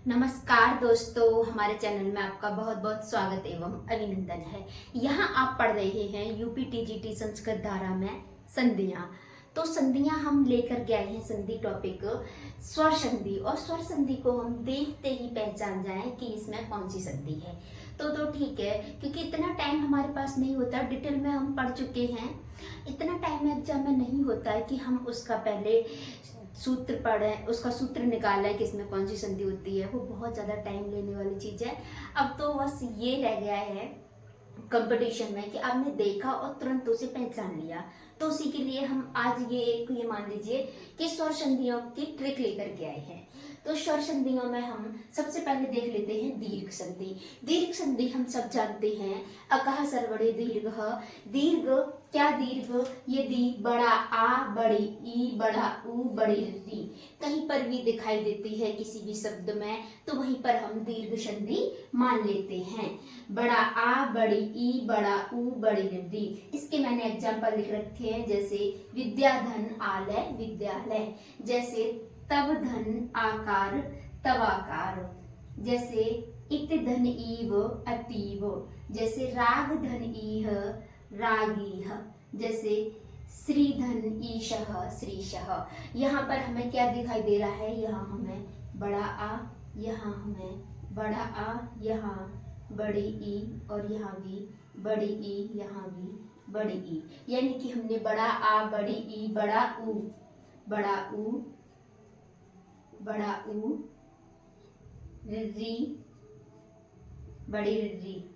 नमस्कार दोस्तों, हमारे चैनल में आपका बहुत बहुत स्वागत एवं अभिनंदन है। यहाँ आप पढ़ रहे हैं यूपी टीजीटी संस्कृत धारा में संधियाँ। तो संधियाँ हम लेकर के आए हैं संधि टॉपिक स्वर संधि, और स्वर संधि को हम देखते ही पहचान जाएं कि इसमें कौन सी संधि है। तो ठीक है, क्योंकि इतना टाइम हमारे पास नहीं होता, डिटेल में हम पढ़ चुके हैं। इतना टाइम एग्जाम में नहीं होता है कि हम उसका पहले सूत्र पढ़ें, उसका सूत्र निकालें कि इसमें कौन सी संधि होती है। वो बहुत ज़्यादा टाइम लेने वाली चीज़ है। अब तो बस ये रह गया है कंपटीशन में कि आपने देखा और तुरंत उसे पहचान लिया। तो उसी के लिए हम आज ये मान लीजिए कि स्वर संधियों की ट्रिक लेकर के आए हैं। तो स्वर संधियों में हम सबसे पहले देख लेते हैं दीर्घ संधि। दीर्घ संधि हम सब जानते हैं, अकह सरवड़े दीर्घ। दीर्घ क्या दीर्घ? यदि बड़ा आ बड़ी ई बड़ा ऊ बड़ी री कहीं पर भी दिखाई देती है किसी भी शब्द में, तो वहीं पर हम दीर्घ संधि मान लेते हैं। बड़ा आ बड़ी ई बड़ा ऊ बड़ी री, इसके मैंने एग्जाम्पल लिख रखे हैं, जैसे विद्याधन आलय विद्यालय, जैसे तब धन आकार तवाकार, जैसे इत धन ईव अतीव, जैसे राग धन ईह रागीह, जैसे श्री धन ईशः श्रीशः। यहाँ पर हमें क्या दिखाई दे रहा है? यहाँ हमें बड़ा आ, यहाँ हमें बड़ा आ, यहाँ बड़ी ई, और यहाँ भी बड़ी ई, यहाँ भी बड़ी ई। यानी कि हमने बड़ा आ बड़ी ई बड़ा ऊ री बड़ी री,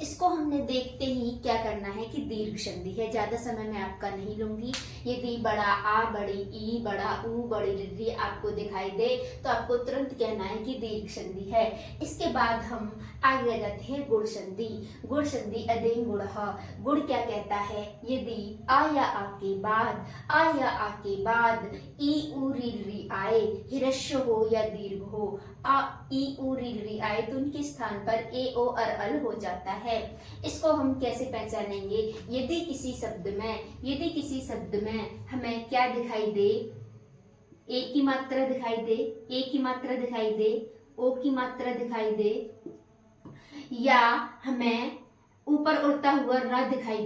इसको हमने देखते ही क्या करना है कि दीर्घ संधि है। ज्यादा समय मैं आपका नहीं लूंगी। यदि बड़ा आ बड़ी ई बड़ा ऊ बड़ी री आपको दिखाई दे तो आपको तुरंत कहना है कि दीर्घ संधि है। इसके बाद हम आगे आ जाते हैं गुण संधि। गुण संधि अदें गुण। गुण क्या कहता है? यदि आ या आ के बाद ई ऊ री आए, हिरस्व हो या दीर्घ हो, आ ई ऊ री आए तो उनके स्थान पर ए ओ और अल हो जाता है। इसको हम कैसे पहचानेंगे? यदि किसी शब्द में हमें क्या दिखाई दे? ए की मात्रा दिखाई दे, ए की मात्रा दिखाई दे, ओ की मात्रा दिखाई दे, या हमें ऊपर उड़ता हुआ रा दिखाई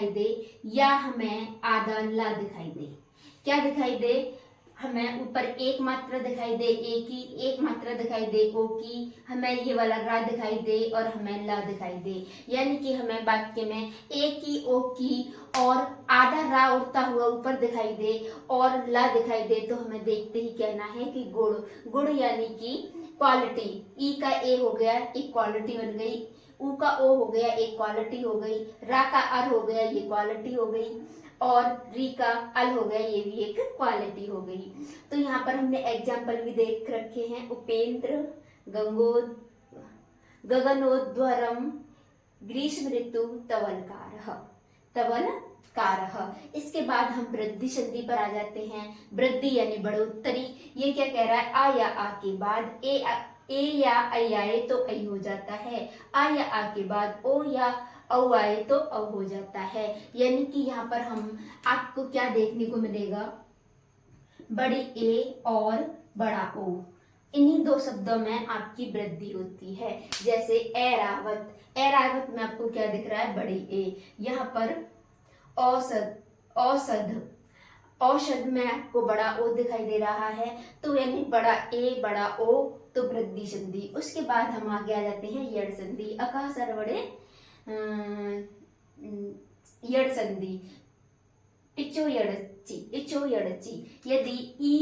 दे, या हमें आधा ला दिखाई दे। क्या दिखाई दे? हमें ऊपर एक मात्रा दिखाई दे ए की, एक मात्रा दिखाई दे ओ की, हमें ये वाला रा दिखाई दे, और हमें ला दिखाई दे। यानी कि हमें वाक्य में ए की ओ की और आधा रा उड़ता हुआ ऊपर दिखाई दे और ला दिखाई दे, तो हमें देखते ही कहना है कि गुण। गुण यानी कि क्वालिटी। ई का ए हो गया, एक क्वालिटी बन गई। ऊ का ओ हो गया, एक क्वालिटी हो गई। रा का अर हो गया, ये क्वालिटी हो गई। और री का अल हो गया, ये भी एक क्वालिटी हो गई। तो यहाँ पर हमने एग्जाम्पल भी देख रखे हैं। उपेंद्र गगनोद्वरम ग्रीष्म ऋतु तवलकारः। इसके बाद हम वृद्धि संधि पर आ जाते हैं। वृद्धि यानी बढ़ोत्तरी। ये क्या कह रहा है? आ या आ के बाद ए या ऐ आए तो ऐ हो जाता है। आ या आ के बाद ओ या औ आए तो औ हो जाता है। यानी कि यहाँ पर हम आपको क्या देखने को मिलेगा? बड़ी ए और बड़ा ओ, इन्हीं दो शब्दों में आपकी वृद्धि होती है। जैसे ऐरावत में आपको क्या दिख रहा है? बड़ी ए। यहाँ पर औषध में आपको बड़ा ओ दिखाई दे रहा है, तो यानी बड़ा ए बड़ा ओ, तो वृद्धि संधि। उसके बाद हम आगे आ जाते हैं यड़ संधि। अकह सरवड़े यड़ संधि इचो यड़ची। यदि ई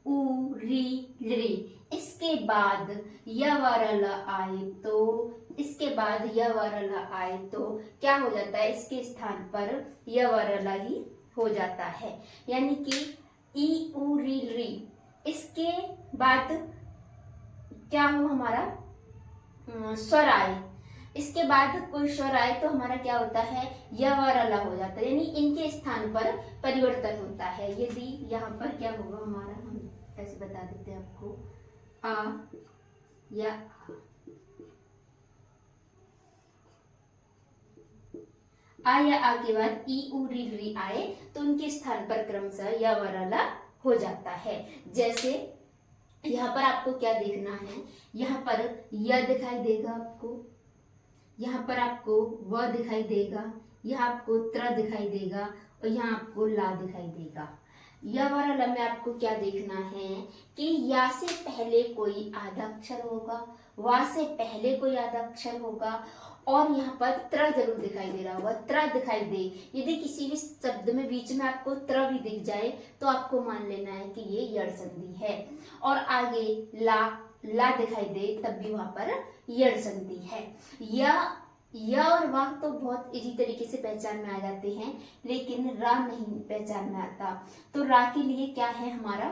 ऊ री इसके बाद य वर ल आए तो क्या हो जाता है? इसके स्थान पर य वर ल ही हो जाता है। यानी कि ई ऊ री इसके बाद क्या हो? हमारा स्वर आए, इसके बाद कोई स्वर आए तो हमारा क्या होता है? य और अला हो जाता है। यानी इनके स्थान पर परिवर्तन होता है। यदि यहाँ पर क्या होगा हमारा, हम ऐसे बता देते हैं आपको, आ या आ के बाद ई ऊ री आए तो उनके स्थान पर क्रमशः य और अला हो जाता है। जैसे यहाँ पर आपको क्या देखना है, यहाँ पर य दिखाई देगा आपको, यहाँ पर आपको व दिखाई देगा, यहाँ आपको त्र दिखाई देगा और यहाँ आपको ला दिखाई देगा। या और ल में आपको क्या देखना है कि या से पहले कोई आधा अक्षर होगा, वा से पहले कोई आधा अक्षर होगा और यहाँ पर त्र जरूर दिखाई दे रहा होगा, त्र दिखाई दे। यदि किसी भी शब्द में बीच में आपको त्र भी दिख जाए तो आपको मान लेना है कि ये यड़ संधि है। और आगे ला दिखाई दे तब भी वहां पर यड़ संधि है। या और वाक तो बहुत इजी तरीके से पहचान में आ जाते हैं, लेकिन रा नहीं पहचान में आता। तो रा के लिए क्या है हमारा,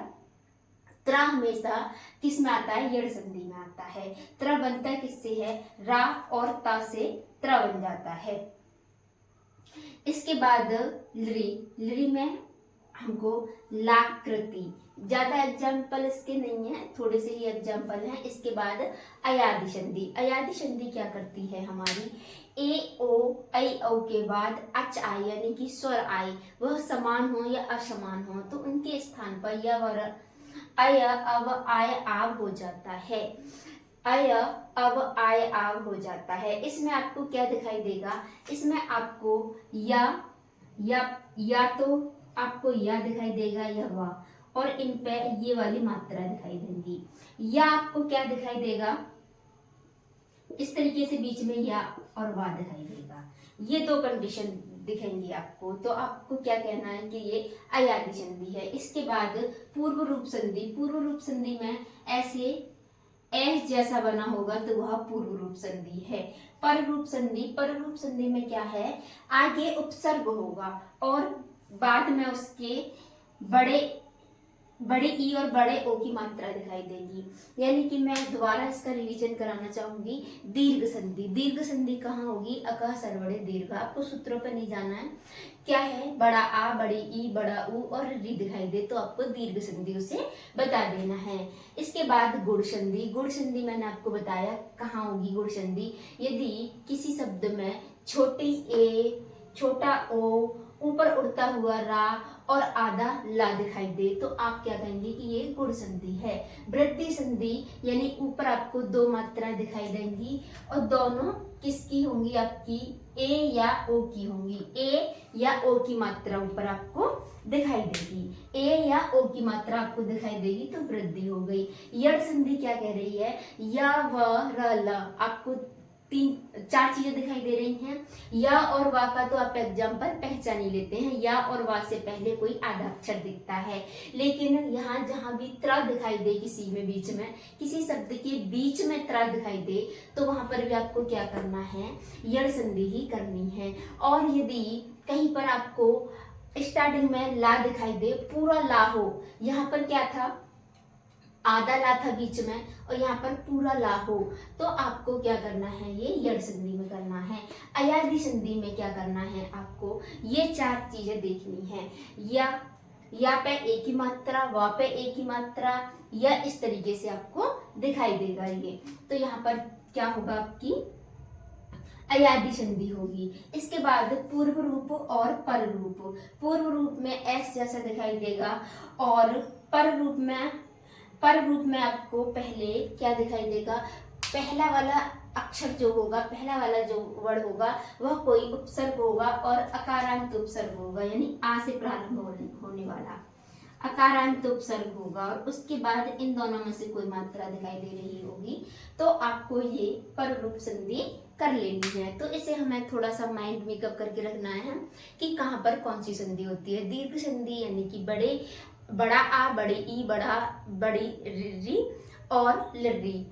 त्रा हमेशा किस में आता है, यड़ संधि में आता है। त्र बनता किससे है, रा और ता से त्र बन जाता है। इसके बाद लरी में हमको लाकृति, ज्यादा एग्जाम्पल इसके नहीं है, थोड़े से ही एग्जाम्पल हैं। इसके बाद अयादि संधि। अयादि संधि क्या करती है हमारी, ए ओ ऐ औ के बाद अच आए यानी कि स्वर आए, वह समान हो या असमान हो तो उनके स्थान पर य और अय अब आय आव हो जाता है। अय अब आय आव हो जाता है। इसमें आपको क्या दिखाई देगा, इसमें आपको या तो आपको या दिखाई देगा या वा, और इन पे ये वाली मात्रा दिखाई देंगी। या आपको क्या दिखाई देगा, इस तरीके से बीच में या और वा दिखाई देगा। ये दो कंडीशन दिखेंगी आपको, तो आपको क्या कहना है कि ये अयादि संधि है। इसके बाद पूर्व रूप संधि। पूर्व रूप संधि में ऐसे एस जैसा बना होगा तो वह पूर्व रूप संधि है। पर रूप संधि। पर रूप संधि में क्या है, आगे उपसर्ग होगा और बाद में उसके बड़े ई और बड़े ओ की मात्रा दिखाई देगी। यानी कि मैं दोबारा इसका रिवीजन कराना चाहूंगी। दीर्घ संधि। दीर्घ संधि कहाँ होगी, अकह सरवड़े दीर्घ। आपको सूत्रों पर नहीं जाना है, क्या है, बड़ा आ, बड़ी ई, बड़ा ऊ और री दिखाई दे तो आपको दीर्घ संधि उसे बता देना है। इसके बाद गुण संधि। गुण संधि मैंने आपको बताया कहाँ होगी गुण संधि, यदि किसी शब्द में छोटी ए, छोटा ओ, ऊपर उड़ता हुआ रा और आधा ला दिखाई दे तो आप क्या कहेंगे कि ये गुण संधि है। वृद्धि संधि यानी ऊपर आपको दो मात्रा दिखाई देंगी और दोनों किसकी होंगी, आपकी ए या ओ की होंगी। ए या ओ की मात्रा ऊपर आपको दिखाई देगी, ए या ओ की मात्रा आपको दिखाई देगी तो वृद्धि हो गई। यड़ संधि क्या कह रही है, या व र ल, आपको चार चीजें दिखाई दे रही हैं। या और वा का तो आप एग्जाम्पल पहचान ही लेते हैं, या और वा से पहले कोई आधा अक्षर दिखता है। लेकिन यहाँ जहां भी त्रा दिखाई दे, किसी में बीच में किसी शब्द के बीच में त्रा दिखाई दे तो वहां पर भी आपको क्या करना है, यड़ संधि ही करनी है। और यदि कहीं पर आपको स्टार्टिंग में ला दिखाई दे, पूरा ला हो, यहाँ पर क्या था, आधा ला था बीच में और यहाँ पर पूरा ला हो तो आपको क्या करना है, ये यड़ संधि में करना है। अयादि संधि में क्या करना है, आपको ये चार चीजें देखनी है। या पे एक ही मात्रा, वा पे एक ही मात्रा, या इस तरीके से आपको दिखाई देगा ये। तो यहाँ पर क्या होगा, आपकी अयादि संधि होगी। इसके बाद पूर्व रूप और पर रूप। पूर्व रूप में एस जैसा दिखाई देगा और पर रूप में आपको पहले क्या दिखाई देगा, पहला वाला अक्षर जो होगा, पहला वाला जो वर्ड होगा वह कोई उपसर्ग होगा और अकारांत उपसर्ग होगा, यानी आ से प्रारंभ होने वाला अकारांत उपसर्ग होगा और उसके बाद इन दोनों में से कोई मात्रा दिखाई दे रही होगी तो आपको ये पर रूप संधि कर लेनी है। तो इसे हमें थोड़ा सा माइंड मेकअप करके रखना है कि कहाँ पर कौन सी संधि होती है। दीर्घ संधि यानी कि बड़ा आ, बड़ी ई, बड़ी री और लर्री,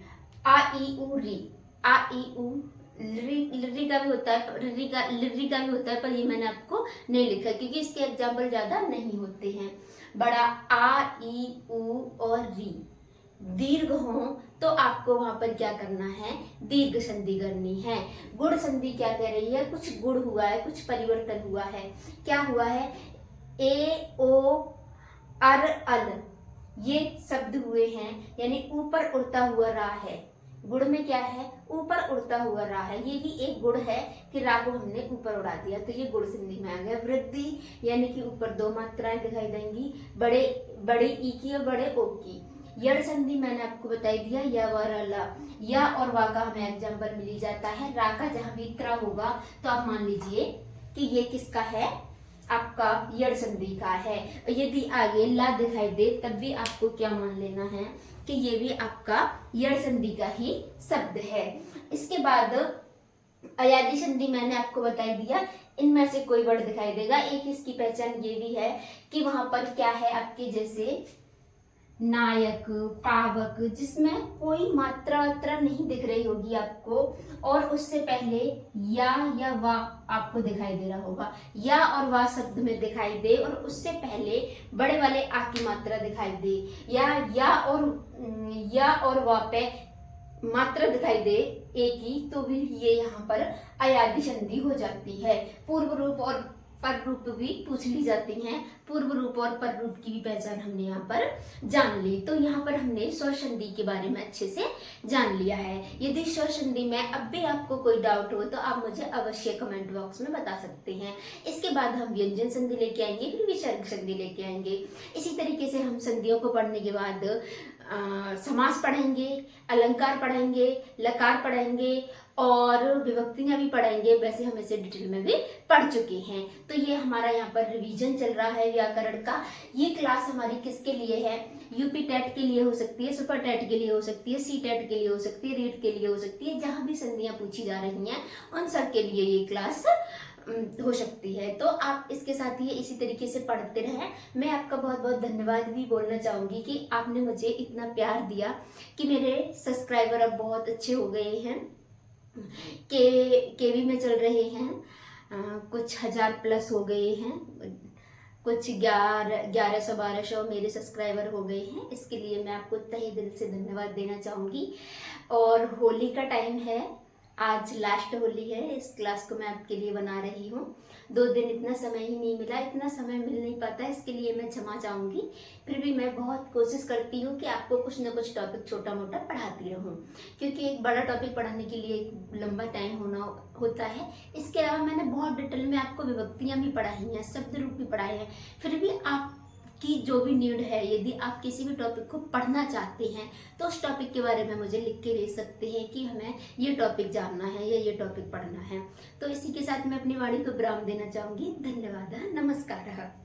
आ ई उ री, आ ई उ लिर्री का भी होता है, लिर्री का भी होता है, पर ये मैंने आपको नहीं लिखा क्योंकि इसके एग्जाम्पल ज्यादा नहीं होते हैं। बड़ा आ, ई, उ और री दीर्घ हो तो आपको वहां पर क्या करना है, दीर्घ संधि करनी है। गुण संधि क्या कह रही है, कुछ गुण हुआ है, कुछ परिवर्तन हुआ है। क्या हुआ है, ए, ओ, अर, अल ये शब्द हुए हैं, यानी ऊपर उड़ता हुआ रा है। गुण में क्या है, ऊपर उड़ता हुआ रा है, ये भी एक गुण है कि रा को हमने ऊपर उड़ा दिया तो ये गुण संधि में आ गया। वृद्धि यानी कि ऊपर दो मात्राएं दिखाई देंगी, बड़े ई की और बड़े ओ की। यड़ संधि मैंने आपको बता दिया, या व र ला, या और वा का हमें एग्जाम्पल मिल जाता है। रा का जहां भी त्रा होगा तो आप मान लीजिए कि ये किसका है, आपका यड़ संधि का है। यदि आगे ला दिखाई दे तब भी आपको क्या मान लेना है कि ये भी आपका यड़ संधि का ही शब्द है। इसके बाद अयादी संधि मैंने आपको बता दिया, इनमें से कोई वर्ड दिखाई देगा। एक इसकी पहचान ये भी है कि वहां पर क्या है आपके जैसे नायक, पावक, जिसमें कोई मात्रा नहीं दिख रही होगी आपको, और उससे पहले या वा आपको दिखाई दे रहा होगा। या और वा शब्द में दिखाई दे और उससे पहले बड़े वाले आ की मात्रा दिखाई दे, या और वा पे मात्रा दिखाई दे एक ही, तो भी ये यहाँ पर अयादी संधि हो जाती है। पूर्व रूप और पर रूप भी पूछ ली जाती हैं। पूर्व रूप और पर रूप की भी पहचान हमने यहाँ पर जान ली। तो यहाँ पर हमने स्वर संधि के बारे में अच्छे से जान लिया है। यदि स्वर संधि में अब भी आपको कोई डाउट हो तो आप मुझे अवश्य कमेंट बॉक्स में बता सकते हैं। इसके बाद हम व्यंजन संधि लेके आएंगे, फिर विसर्ग संधि लेके आएंगे। इसी तरीके से हम संधियों को पढ़ने के बाद समास पढ़ेंगे, अलंकार पढ़ेंगे, लकार पढ़ेंगे और विभक्तियां भी पढ़ेंगे। वैसे हम इसे डिटेल में भी पढ़ चुके हैं। तो ये हमारा यहाँ पर रिवीजन चल रहा है व्याकरण का। ये क्लास हमारी किसके लिए है, यूपी टेट के लिए हो सकती है, सुपर टेट के लिए हो सकती है, सी टेट के लिए हो सकती है, रीट के लिए हो सकती है। जहां भी संधियां पूछी जा रही हैं उन सब के लिए ये क्लास हो सकती है। तो आप इसके साथ ही इसी तरीके से पढ़ते रहें। मैं आपका बहुत बहुत धन्यवाद भी बोलना चाहूंगी कि आपने मुझे इतना प्यार दिया कि मेरे सब्सक्राइबर अब बहुत अच्छे हो गए हैं, केवी में चल रहे हैं, कुछ 1000 प्लस हो गए हैं, कुछ 1100-1200 मेरे सब्सक्राइबर हो गए हैं। इसके लिए मैं आपको तहे दिल से धन्यवाद देना चाहूँगी। और होली का टाइम है, आज लास्ट होली है, इस क्लास को मैं आपके लिए बना रही हूँ। 2 दिन इतना समय ही नहीं मिला, इतना समय मिल नहीं पाता, इसके लिए मैं क्षमा चाहूँगी। फिर भी मैं बहुत कोशिश करती हूँ कि आपको कुछ ना कुछ टॉपिक छोटा मोटा पढ़ाती रहूँ, क्योंकि एक बड़ा टॉपिक पढ़ाने के लिए एक लंबा टाइम होता है। इसके अलावा मैंने बहुत डिटेल में आपको विभक्तियाँ भी पढ़ाई हैं, शब्द रूप भी पढ़ाए हैं। फिर भी आप की जो भी नीड है, यदि आप किसी भी टॉपिक को पढ़ना चाहते हैं तो उस टॉपिक के बारे में मुझे लिख के भेज सकते हैं कि हमें ये टॉपिक जानना है या ये टॉपिक पढ़ना है। तो इसी के साथ मैं अपनी वाणी को विराम देना चाहूँगी। धन्यवाद, नमस्कार।